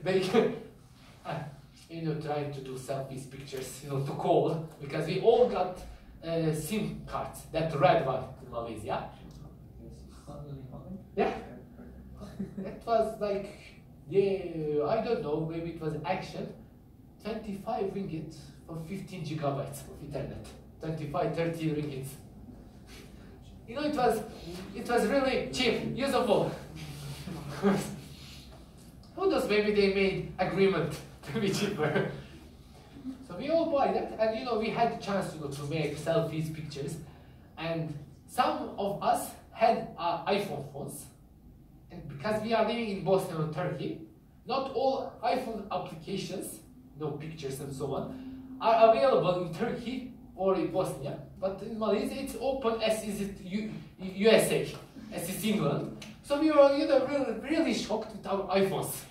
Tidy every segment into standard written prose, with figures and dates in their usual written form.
they trying to do selfies pictures, to call, because we all got SIM cards, that red one in Malaysia. Yeah. It was like, yeah, I don't know, maybe it was Action, 25 ringgit for 15 gigabytes of internet. 25, 30 ringgit. It was really cheap, usable. Who knows, maybe they made agreement to be cheaper. So we all buy that, and we had the chance to make selfies, pictures, and some of us had iPhone phones. And because we are living in Bosnian and Turkey, not all iPhone applications, pictures and so on, are available in Turkey or in Bosnia. But in Malaysia, it's open as is it USA, as is England. So we were really shocked with our iPhones.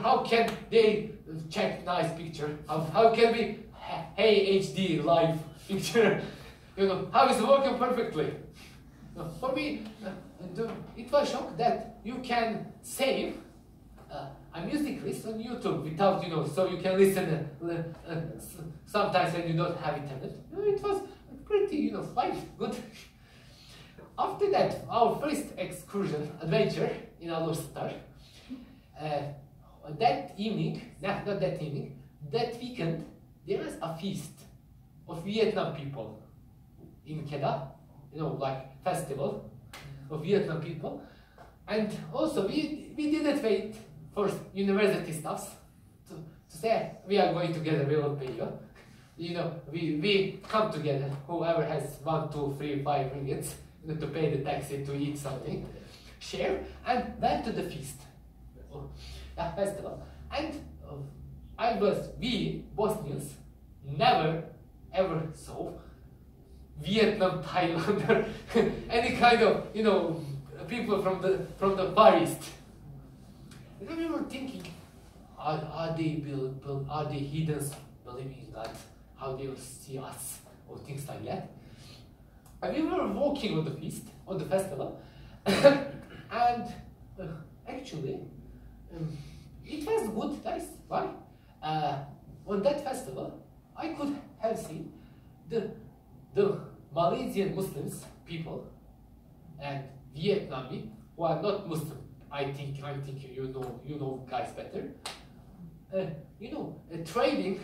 How can they check nice picture? How can we hey HD live picture? How is it working perfectly? For me, it was shock that you can save a music list on YouTube without, so you can listen sometimes when you don't have internet. It was pretty, fine, good. After that, our first excursion, adventure in Alostar, that evening, not that evening, that weekend, there was a feast of Vietnam people in Kedah, like festival of Vietnam people. And also we didn't wait for university staffs to say we are going together, we will pay you. We come together, whoever has 1, 2, 3, 5 ringgits to pay the taxi to eat something, share, and went to the feast, festival. And we Bosnians never ever saw Vietnam, Thailand, or any kind of people from the Far East. And we were thinking, are they heathens believing in God? How they will see us or things like that? And we were walking on the feast, on the festival, and actually it was good, guys. Why? On that festival, I could have seen the Malaysian Muslims people and Vietnamese who are not Muslim. I think you know guys better. Trading,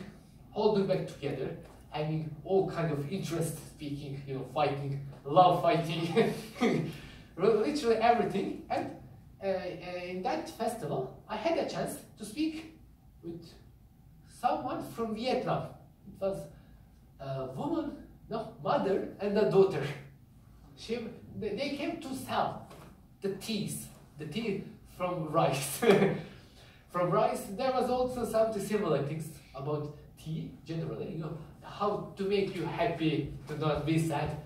holding back together, having all kind of interest speaking, fighting, love fighting, literally everything. And in that festival, I had a chance to speak with someone from Vietnam. It was a woman, mother and a daughter. They came to sell the tea from rice. From rice, there was also something similar things about tea generally. How to make you happy, to not be sad.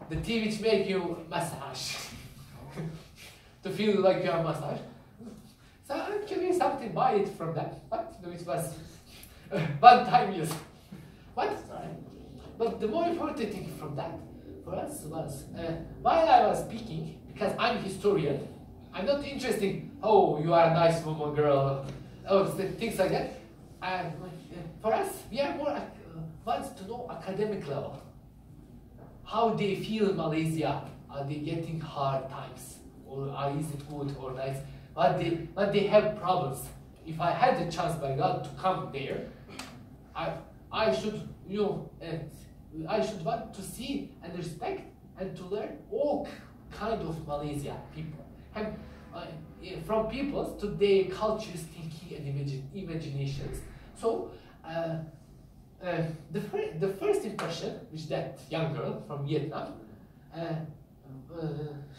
The tea which make you massage, to feel like you are massaged. So actually something buy it from that, but it was one time use. But the more important thing from that for us was while I was speaking, because I'm historian, I'm not interested in, oh, you are a nice woman, girl, or things like that. For us, we are more wants to know academic level. How they feel in Malaysia? Are they getting hard times, or is it good or nice? But they have problems. If I had the chance by God to come there, I should I should want to see and respect and to learn all kind of Malaysia people, and from peoples to their cultures, thinking and imaginations. So the first impression which that young girl from Vietnam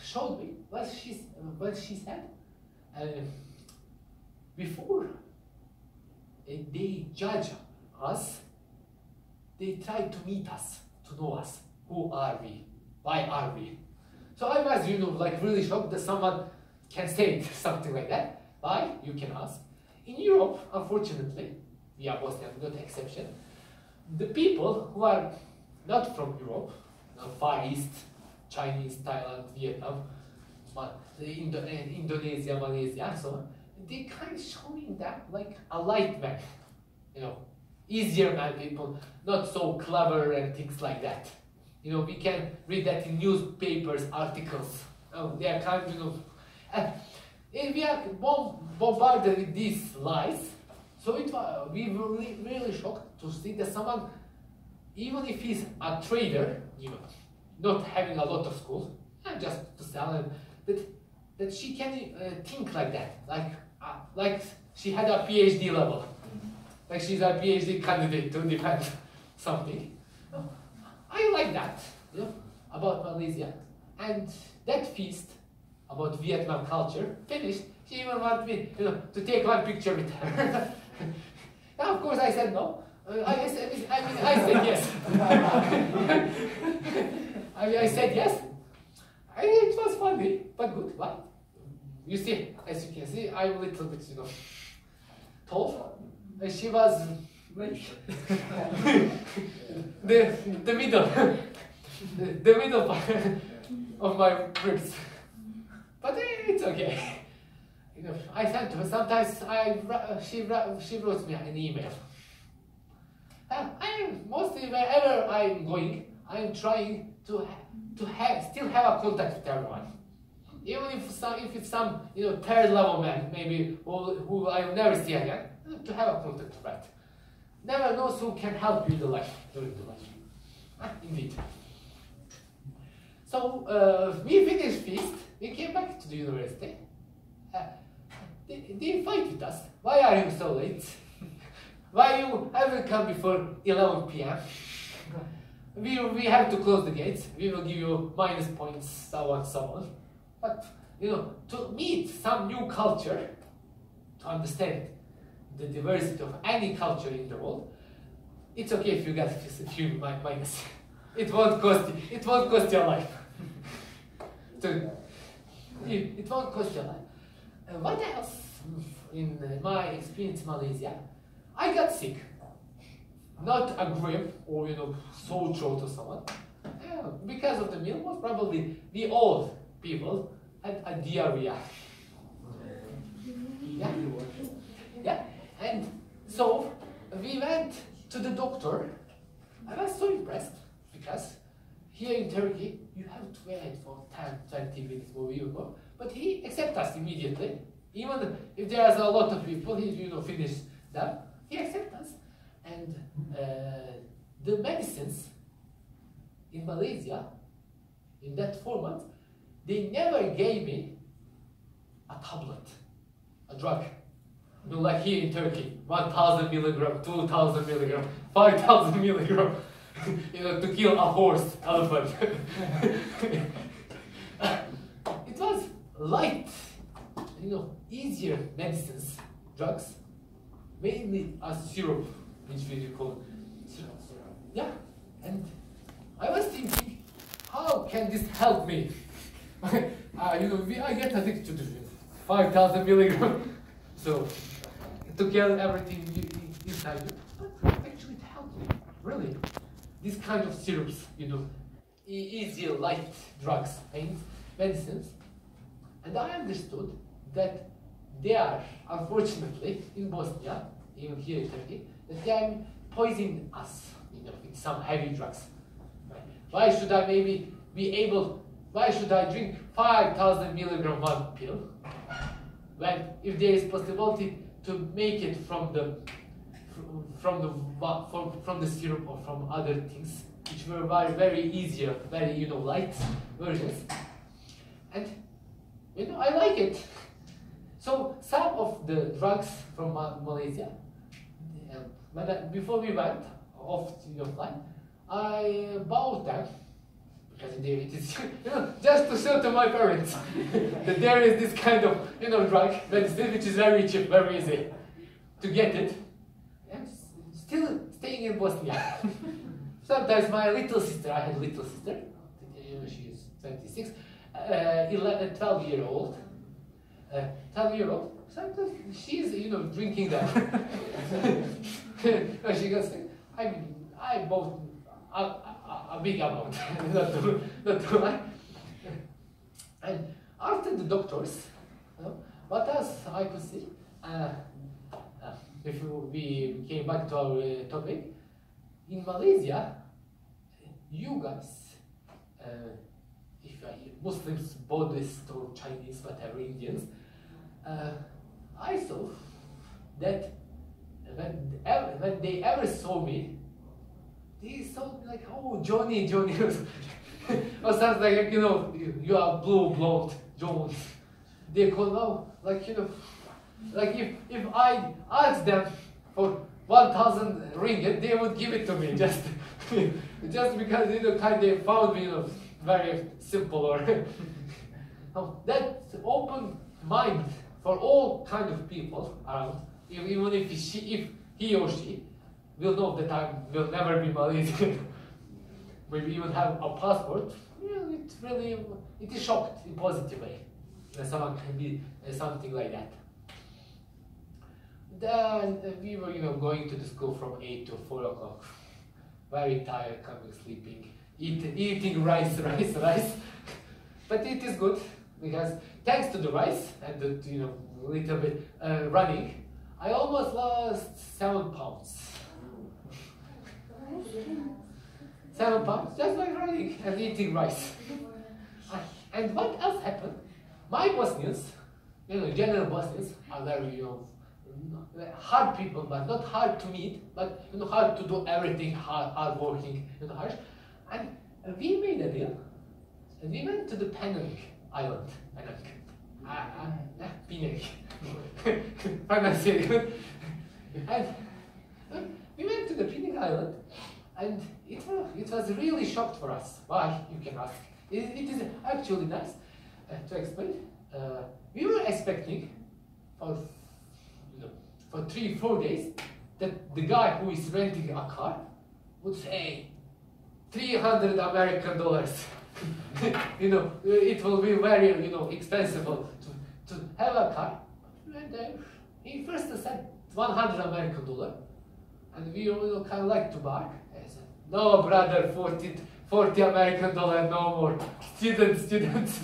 showed me was she said before they judge us, they try to meet us, to know us. Who are we? Why are we? So I was, like really shocked that someone can say something like that. Why? You can ask. In Europe, unfortunately, we are Bosnian, not exception. The people who are not from Europe, Far East, Chinese, Thailand, Vietnam, Indonesia, Malaysia, and so on, they kind of showing that like a light man, easier man people, not so clever and things like that. We can read that in newspapers, articles. They are kind of, we are bombarded with these lies. So we were really shocked to see that someone, even if he's a trader, not having a lot of school, just to sell, that she can think like that, like she had a PhD level, like she's a PhD candidate to defend something. I like that, about Malaysia. And that feast about Vietnam culture finished. She even wanted me, to take one picture with her. Now, of course, I said no. I said yes. I said yes. It was funny, but good. Why? You see, as you can see, I'm a little bit, tall. And she was the middle, the middle part of my ribs. But it's okay. I sent to her. Sometimes she wrote me an email. Mostly wherever I'm going, I'm trying to still have a contact with everyone. Even if it's some third level man, maybe who I will never see again, to have a contact with that. Never knows who can help you during the life. Indeed. So we finished feast. We came back to the university. They fight with us. Why are you so late? Why you haven't come before 11 p.m.? We have to close the gates. We will give you minus points, so on. But to meet some new culture, to understand the diversity of any culture in the world, it's okay if you get a few minus. It won't cost you. It won't cost your life. It won't cost your life. What else? In my experience in Malaysia, I got sick. Not a gripe or sore throat or someone. Because of the meal, most probably the old people had a diarrhea. Yeah. And so we went to the doctor. I was so impressed because here in Turkey you have to wait for 10-20 minutes or even more. But he accepts us immediately. Even if there's a lot of people, he finished them. He accepts us. And the medicines in Malaysia, in that format, they never gave me a tablet, a drug. Like here in Turkey, 1,000 milligram, 2,000 milligram, 5,000 milligram, to kill a horse, elephant. It was light, easier medicines, drugs, mainly a syrup, which we call syrup. Yeah, and I was thinking, how can this help me? I get addicted to the 5,000 milligram, so to kill everything inside you. But actually, it helped me, really. These kind of syrups, easy light drugs and medicines, and I understood that they are, unfortunately, in Bosnia, even here in Turkey, that they are poisoning us, with some heavy drugs. Right? Why should I drink 5,000 milligram one pill, when if there is possibility to make it from the syrup or from other things, which were very easier, very light versions, and I like it. So some of the drugs from Malaysia, before we went off to flight, I bought them because it is just to show to my parents that there is this kind of drug medicine which is very cheap, very easy to get it, and still staying in Bosnia. Sometimes my little sister, I had a little sister, she is 26, 12-year-old. 12-year-old, sometimes she's drinking that. She goes, I bought a big amount, not to lie. And after the doctors, But as I could see, if we came back to our topic, in Malaysia, you guys, if Muslims, Buddhists, or Chinese, whatever, Indians, I saw that when they ever saw me, they saw me like, oh, Johnny, Johnny, or something like, you know, you are blue, blonde, Jones. They call now, like, you know, like if I asked them for 1,000 ringgit, they would give it to me just because, you know, kind of found me, you know, very simple or that open mind for all kind of people around, even if he or she will know that I will never be Malaysian, maybe even have a passport. Yeah, it is shocked in a positive way that someone can be something like that. Then we were, you know, going to the school from 8 to 4 o'clock, very tired, coming, sleeping, eating rice. But it is good because thanks to the rice and the, you know, little bit running, I almost lost 7 pounds. 7 pounds just by running and eating rice. And what else happened? My Bosnians, you know, general Bosnians are very, you know, hard people, but not hard to meet, but, you know, hard to do everything, hard working, you know, harsh. And we made a deal, and we went to the Penang Island. Penang. And we went to the Penang Island, and it was really shocked for us. Why, you can ask. It is actually nice to explain. We were expecting for 3-4 days that the guy who is renting a car would say $300 American. You know, it will be very, you know, expensive to have a car. And he first said $100 American, and we all kind of like to buy. I said, no, brother, 40 American dollar, no more. Students, students,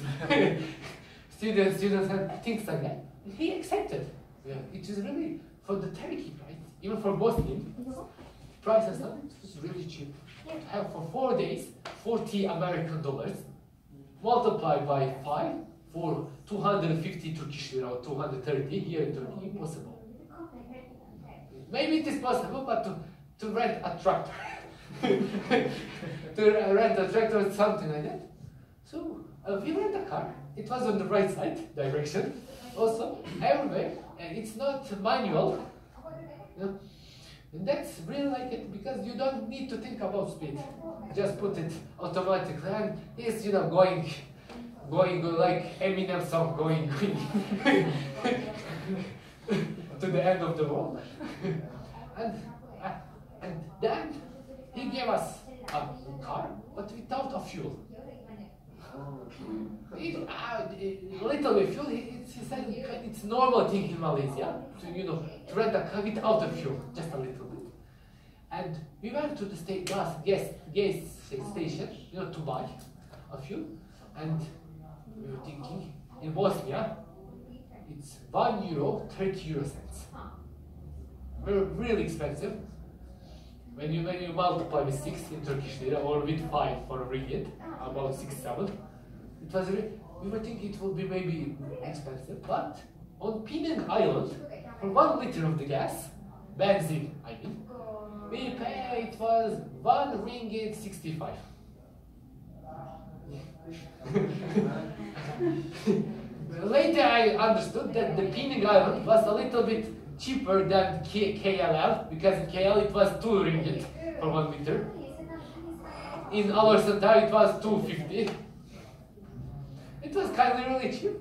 and things like that. And he accepted. Yeah, it is really, for the Turkey price, even for Bosnian, prices now, it's really cheap. To have for 4 days, 40 American dollars, multiplied by 5 for 250 Turkish lira or 230 here in Turkey, impossible. Maybe it is possible, but to rent a tractor, to rent a tractor or something like that. So we rent a car. It was on the right side direction. Also, everywhere, and it's not manual. You know? And that's really like it because you don't need to think about speed. Just put it automatically, and it's, you know, going like Eminem song, going to the end of the world. And then he gave us a car, but without a fuel. Little bit fuel. He said it's normal thing in Malaysia to, you know, to rent a car without a fuel, just a little bit. And we went to the gas station, you know, to buy a fuel. And we were thinking in Bosnia, it's €1.30. Really expensive. When you multiply with 6 in Turkish lira or with 5 for a ringgit, about 6-7, it was we were thinking it would be maybe expensive, but on Penang Island, for 1 liter of the gas, benzene, I mean, we paid, it was 1 ringgit 65. Later I understood that the Penang Island was a little bit cheaper than KLL, because in KL it was 2 ringgit for 1 liter. In our center it was 250. It was kind of really cheap.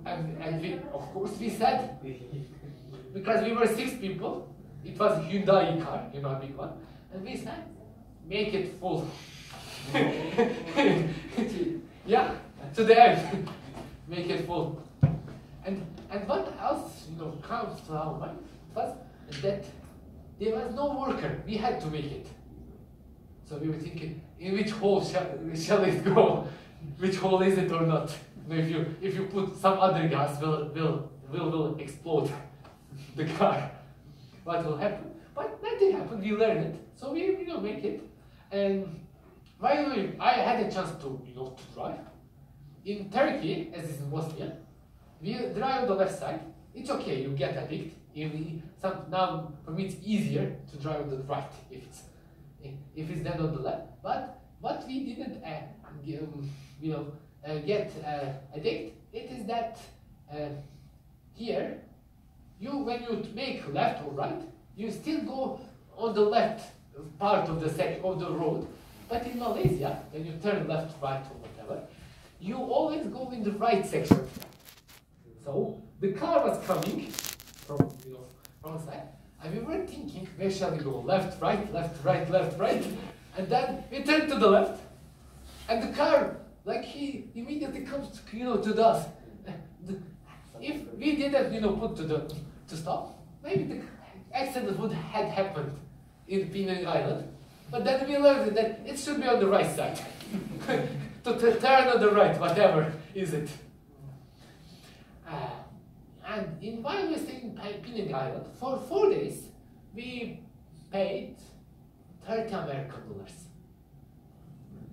And we, of course, we said, because we were 6 people, it was a Hyundai car, you know, a big one, and we said, make it full. Yeah, to the end, make it full. And what else, you know, comes to our mind was that there was no worker. We had to make it. So we were thinking, in which hole shall it go? Which hole is it or not? if you put some other gas, will explode the car. What will happen? But nothing happened. We learned it, so we make it. And by the way, I had a chance to to drive in Turkey, as is in Bosnian. We drive on the left side. It's okay. You get addicted. Now for me it's easier to drive on the right if it's then on the left. But what we didn't get addicted, it is that here when you make left or right, you still go on the left part of the road. But in Malaysia, when you turn left, right, or whatever, you always go in the right section. So the car was coming from the side, and we were thinking, where shall we go? Left, right, left, right, left, right, and then we turned to the left, and the car, like he immediately comes to us. If we didn't put to stop, maybe the accident would have happened in Penang Island. But then we learned that it should be on the right side. to turn on the right, whatever is it. And while we were staying in Penang Island, for 4 days, we paid $30 American.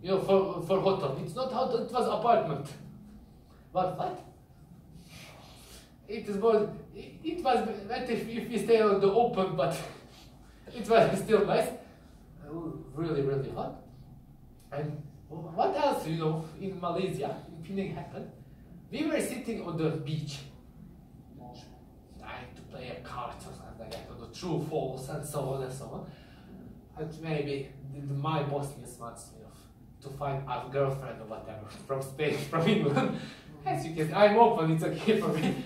For hotel. It's not hotel, it was apartment. But what? It was better if we stay on the open, but it was still nice. Really, really hot. And what else, in Malaysia, in Penang happened? We were sitting on the beach, trying to play a card or something like that, on the true false and so on and so on. And maybe my Bosnian wants, to find a girlfriend or whatever from Spain, from England. As you can see, I'm open, it's okay for me.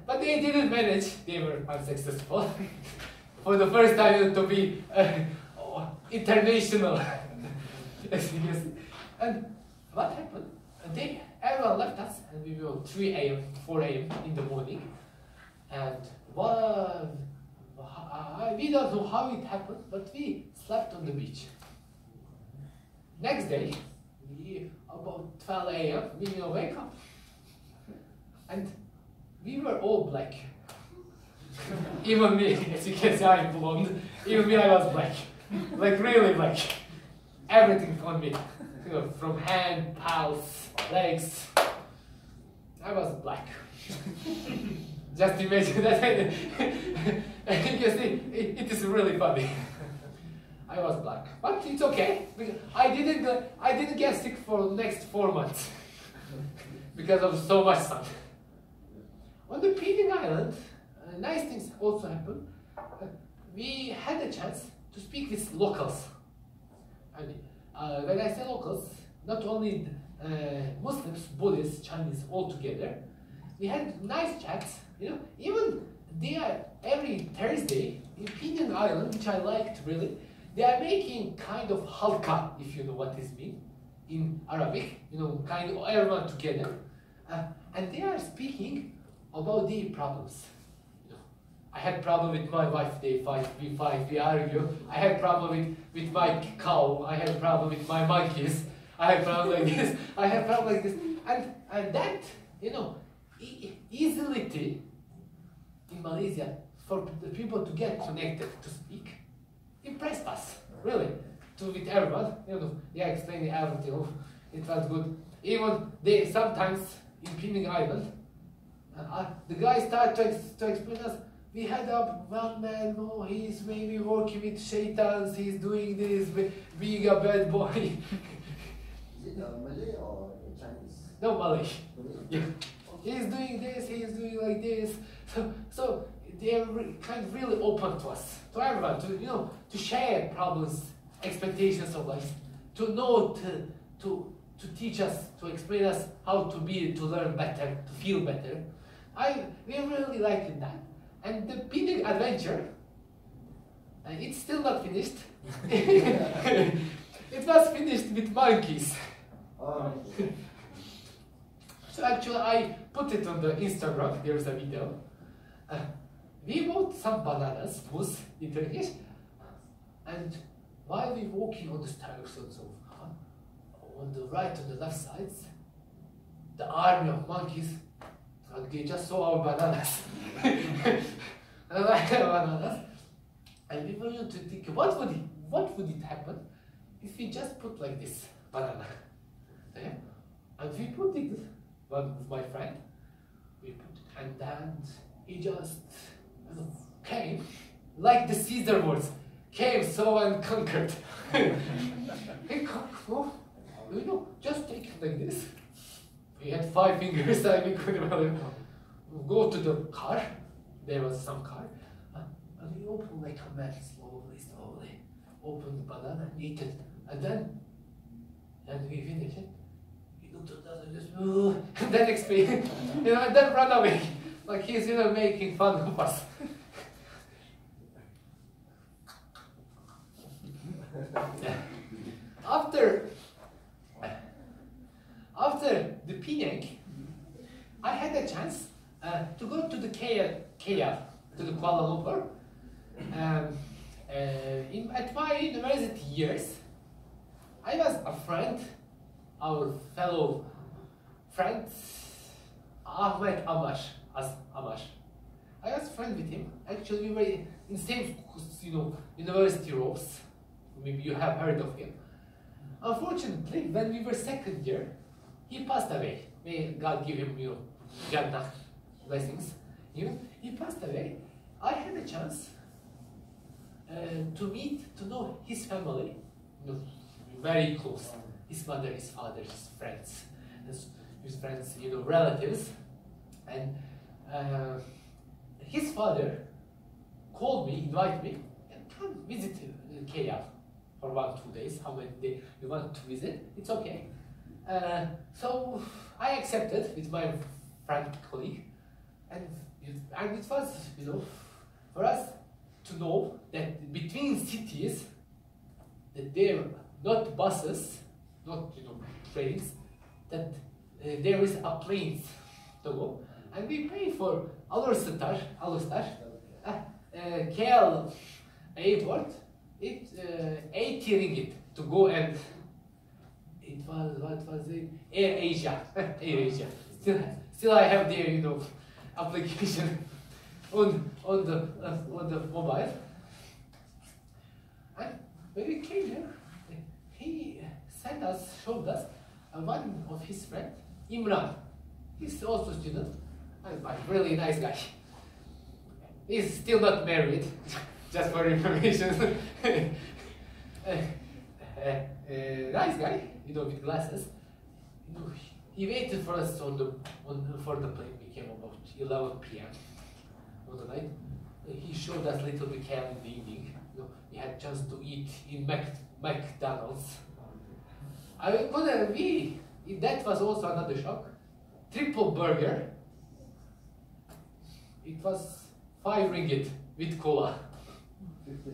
But they didn't manage, they were unsuccessful. For the first time to be international. As you can see. And what happened? Everyone left us, and we were 3 a.m., 4 a.m. in the morning. And we don't know how it happened, but we slept on the beach. Next day, about 12 a.m., we wake up. And we were all black. Even me, as you can see, I'm blonde. Even me, I was black. Like really black. Everything on me. From hand, pulse, legs. I was black. Just imagine that. You can see, it is really funny. I was black, but it's okay. Because I didn't get sick for the next 4 months because of so much sun. On the Penang Island, nice things also happened. We had a chance to speak with locals. And when I say locals, not only Muslims, Buddhists, Chinese, all together. We had nice chats. Even they are every Thursday in Penang Island, which I liked really. They are making kind of halqa, if you know what this means, in Arabic. Kind of everyone together, and they are speaking about their problems. I had problem with my wife, they fight, we argue. I had problem with my cow, I had problem with my monkeys, I had problem like this, I had problem like this. And that, easily in Malaysia, for the people to get connected, to speak, impressed us, really. With everyone, they are explaining everything, it was good. Even they sometimes, in Penang Island, the guy started to explain us, we had one man, he's maybe working with shaitans, he's doing this, being a bad boy. Is it Malay or Chinese? No, Malay. Yeah. He's doing this, he's doing like this. So they're kind of really open to us, to everyone, to share problems, expectations of life, to know, to teach us, to explain us how to learn better, to feel better. We really liked that. And the Penang adventure, it's still not finished. It was finished with monkeys. So actually I put it on the Instagram, there's a video. We bought some bananas, moose in Turkish, and while we walking on the stairs on the right and the left sides, the army of monkeys, they just saw our bananas. And I have bananas. And we were to think, what would it happen if we just put like this banana? Yeah? And we put it, one with my friend, we put it, and then he just came, like the Caesar words, came, saw and conquered. Just take it like this. We had 5 fingers and we couldn't go to the car. There was some car. And we opened like a man, slowly. Opened the banana and eat it. And we finished it. We looked at us and just, and then explain, and then run away. Like he's, making fun of us. After the Penang, I had a chance to go to the KL, to the Kuala Lumpur. At my university years, I was a friend, our fellow friend, Ahmed Amash. I was friend with him. Actually, we were in the same, university robes. Maybe you have heard of him. Unfortunately, when we were second year, he passed away. May God give him, Jannah blessings. He passed away. I had a chance to know his family, very close. His mother, his father, his friends, relatives. And his father called me, invited me, and come visit KL for 1-2 days. How many days you want to visit? It's okay. So I accepted with my friend, colleague, and it was, for us to know that between cities, that there are not buses, not trains, that there is a plane to go, and we pay for Alustar, KL airport. It's 80 ringgit to go, and it was, what was it? Air Asia. Still I have their application on the mobile. And when we came here, he showed us one of his friends, Imran. He's also a student, and a really nice guy. He's still not married, just for information. Nice guy, with glasses. He waited for us for the plane. We came about 11 p.m. on the night. He showed us little KL in the evening. We had a chance to eat in McDonald's. That was also another shock. Triple burger. It was 5 ringgit with cola. 50.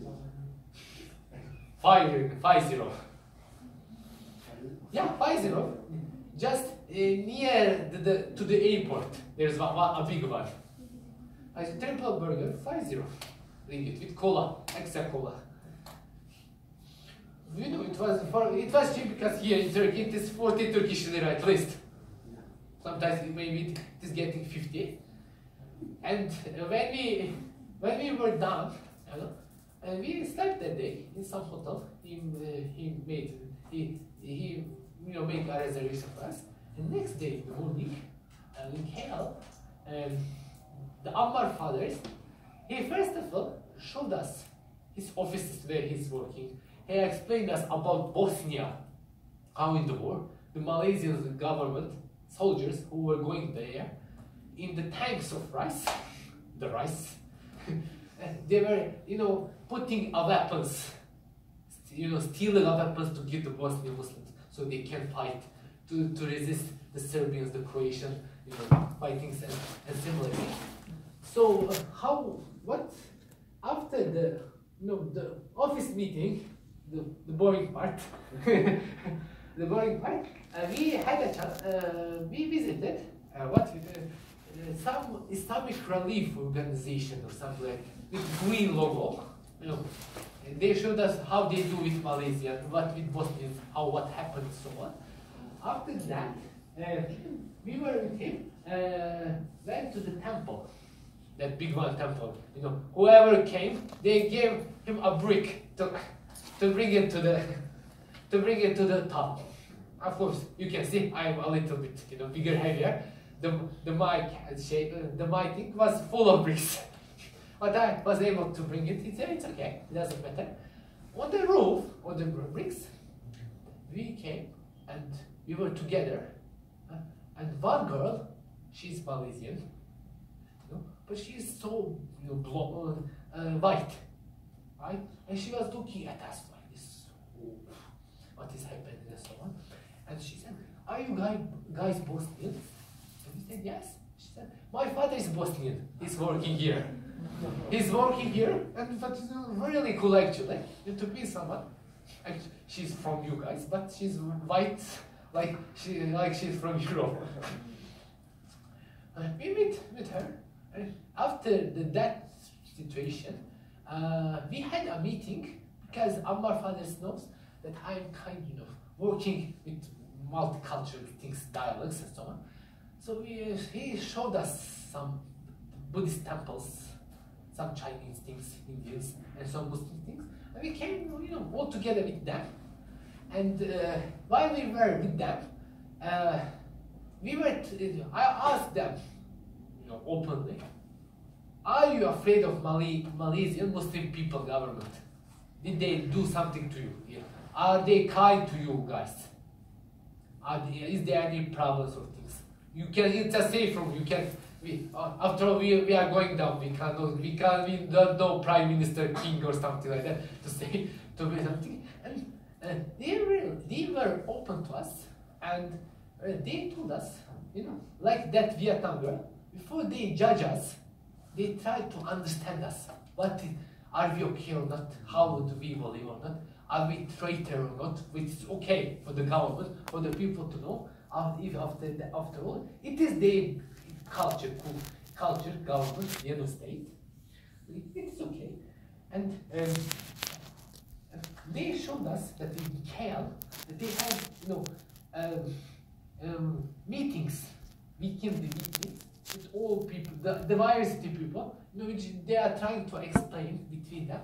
Yeah, 50. Just near to the airport, there's a big one. I said, triple burger, 50 ringgit with cola, extra cola. It was cheap because here in Turkey it is 40 Turkish lira at least. Sometimes maybe it is getting 50. And when we were done, and we slept that day in some hotel. He made a reservation for us. And next day in the morning, in KL, the Ammar fathers, he first of all showed us his offices where he's working. He explained us about Bosnia, how in the war, the Malaysian government soldiers who were going there in the tanks of rice, they were, putting weapons, stealing weapons to give the Bosnian Muslims so they can fight to resist the Serbians, the Croatian, fightings and similar things. So after the office meeting, the boring part, we had a chance. We visited some Islamic relief organization or something like with green logo. They showed us how they do with Malaysia, what with Bosnians, what happened, so on. After that, we were with him, went to the temple, that big one temple. You know, whoever came, they gave him a brick to bring it to the top. Of course, you can see I'm a little bit, you know, bigger, heavier. The mic shape, the mic thing was full of bricks, but I was able to bring it. He said it's okay, it doesn't matter. On the roof, on the bricks, we came and we were together. And one girl, she's Malaysian, you know, but she's so, you know, white, right? And she was looking at us like this. Oh, what is happening and so on. And she said, "Are you guys Bosnian?" And we said, "Yes." She said, "My father is Bosnian. He's working here. He's working here, and but it's really cool actually to be someone. And she's from you guys, but she's white, like she's from Europe." We meet with her, and after that situation, we had a meeting because Ammar father knows that I'm kind of, you know, working with multicultural things, dialects and so on. So he showed us some Buddhist temples, some Chinese things, Indians, and some Muslim things. And we came, you know, all together with them. And while we were with them, I asked them, you know, openly, "Are you afraid of Malaysian Muslim people government? Did they do something to you? Yeah. Are they kind to you guys? Is there any problems or things? You can, it's a safe room. You can. After all, we are going down. We don't know Prime Minister, King, or something like that to say something." And they were open to us, and they told us, you know, like that Vietnam girl, before they judge us, they try to understand us. Are we okay or not? How do we believe or not? Are we traitor or not? Which is okay for the government, for the people to know. After all, it is their culture, government, you know, state. It's okay. And they showed us that in KL, that they have, you know, meetings, weekend meetings with all people, the diversity people, you know, which they are trying to explain between them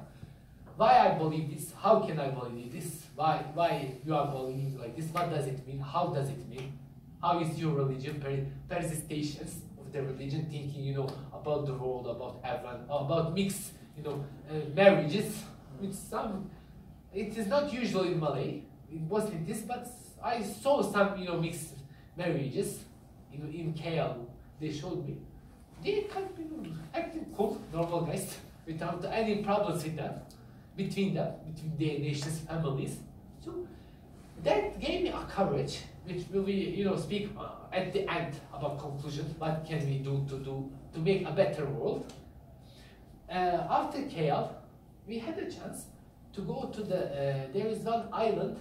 why I believe this, how can I believe this, why you are believing like this, what does it mean, how does it mean, how is your religion, persistations of the religion, thinking, you know, about the world, about everyone, about mixed, you know, marriages with some. It is not usual in Malay, it wasn't this, but I saw some, you know, mixed marriages in KL. They showed me. They kind of, you know, acting cool, normal guys, without any problems with them, between their nations, families. So that gave me a courage, which will be, you know, speak at the end about conclusion. What can we do to make a better world? After KL, we had a chance to go to the, there is one island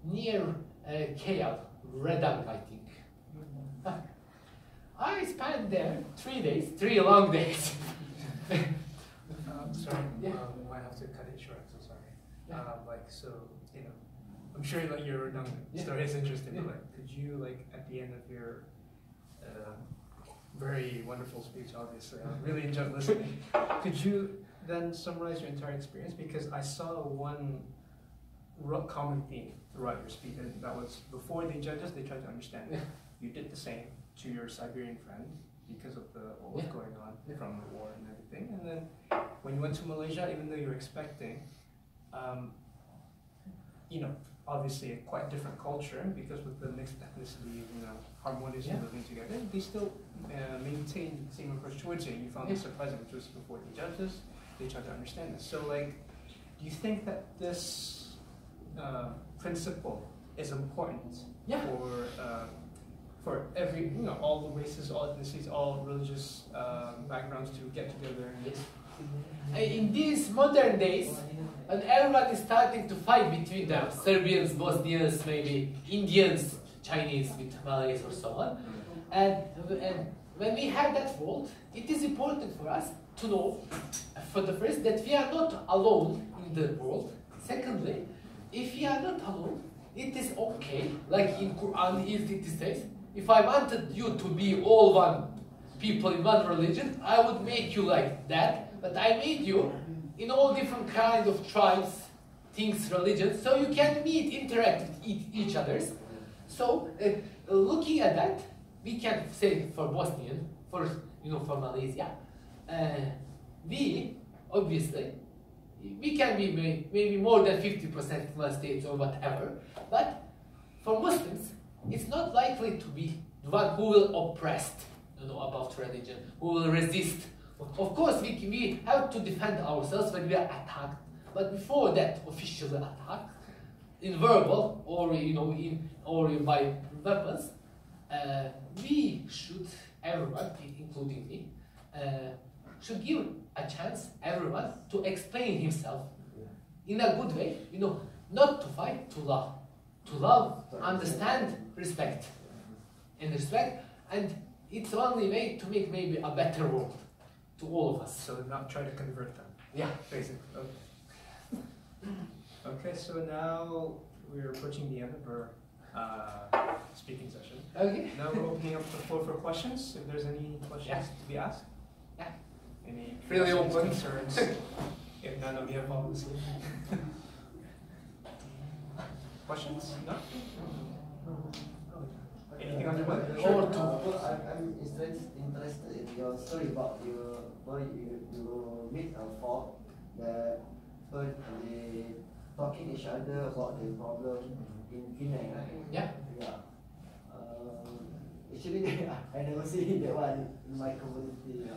near KL, Redang, I think. I spent there 3 days, 3 long days. Sorry, Yeah. I have to cut it short, so sorry. Yeah. So, you know, I'm sure like your redundant story is interesting, but like, could you, like, at the end of your very wonderful speech, obviously, I really enjoyed listening, could you then summarize your entire experience? Because I saw one common theme throughout your speech, and that was before they judge us, they try to understand it. You did the same to your Siberian friend because of what was going on from the war and everything. And then when you went to Malaysia, even though you were expecting, you know, obviously a quite different culture, because with the mixed ethnicity, you know, harmoniously living together, they still maintained the same approach towards you. You found it surprising, which was before the judges, they tried to understand this. So, like, do you think that this principle is important for every, you know, all the races, all ethnicities, all religious backgrounds to get together? In these modern days, and everyone is starting to fight between them, Serbians, Bosnians, maybe Indians, Chinese with Malays or so on. And when we have that world, it is important for us to know, for the first, that we are not alone in the world. Secondly, if we are not alone, it is okay, like in Quran it says, if I wanted you to be all one people in one religion, I would make you like that. But I made you in all different kind of tribes, things, religions, so you can meet, interact with each others. So looking at that, we can say for Bosnian, for for Malaysia, we obviously we can be maybe more than 50% Muslim states or whatever, but for Muslims, it's not likely to be the one who will oppress, about religion, who will resist. Of course, we have to defend ourselves when we are attacked, but before that official attack, in verbal or or by weapons, we should, everyone, including me, should give a chance everyone to explain himself in a good way. Not to fight, to love, understand, respect, and it's the only way to make maybe a better world to all of us. So not try to convert them. Yeah, basically. Okay. Okay, so now we're approaching the end of our speaking session. Okay. Now we're opening up the floor for questions. If there's any questions to be asked. Yeah. Any really open concerns? If none of you have problems. Questions? No? Anything on your mind? Sure. I'm interested in your story about you meet a folk that they talking each other about the problem in Penang, right? Yeah. Yeah. Actually, I never see that one in my community.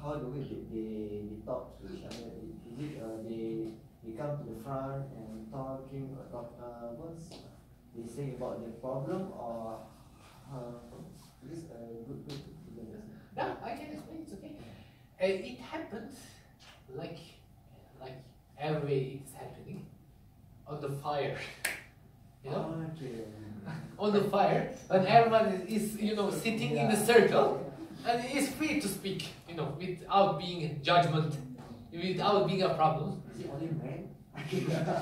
How do they talk to each other? Is it they come to the front and talking what's they say about the problem, or this good Yeah, I can explain. It's okay. It happens like every way it's happening on the fire. Okay. On the fire, when everyone is sitting in the circle and is free to speak, without being judgment, without being a problem. Is it only men?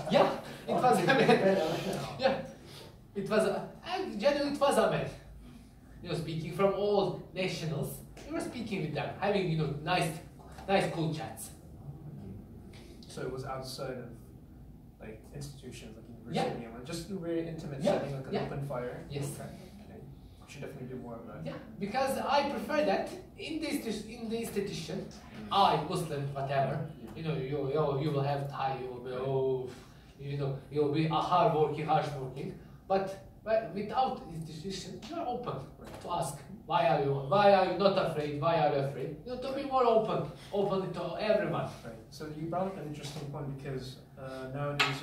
Yeah, it was a man. Yeah, it was generally it was a man. Speaking from all nationals, we were speaking with them, having nice cool chats. So it was outside of like institutions like university, Yeah. and just a very intimate Yeah. setting, like an open fire. Yes. Okay. Okay. We should definitely do more of that. Yeah, because I prefer that in the institution, I Muslim whatever, you will have Thai, you'll be a harsh working, but without institution, you are open to ask why are you not afraid, why are you afraid? To be more open to everyone. Right. So you brought up an interesting point because nowadays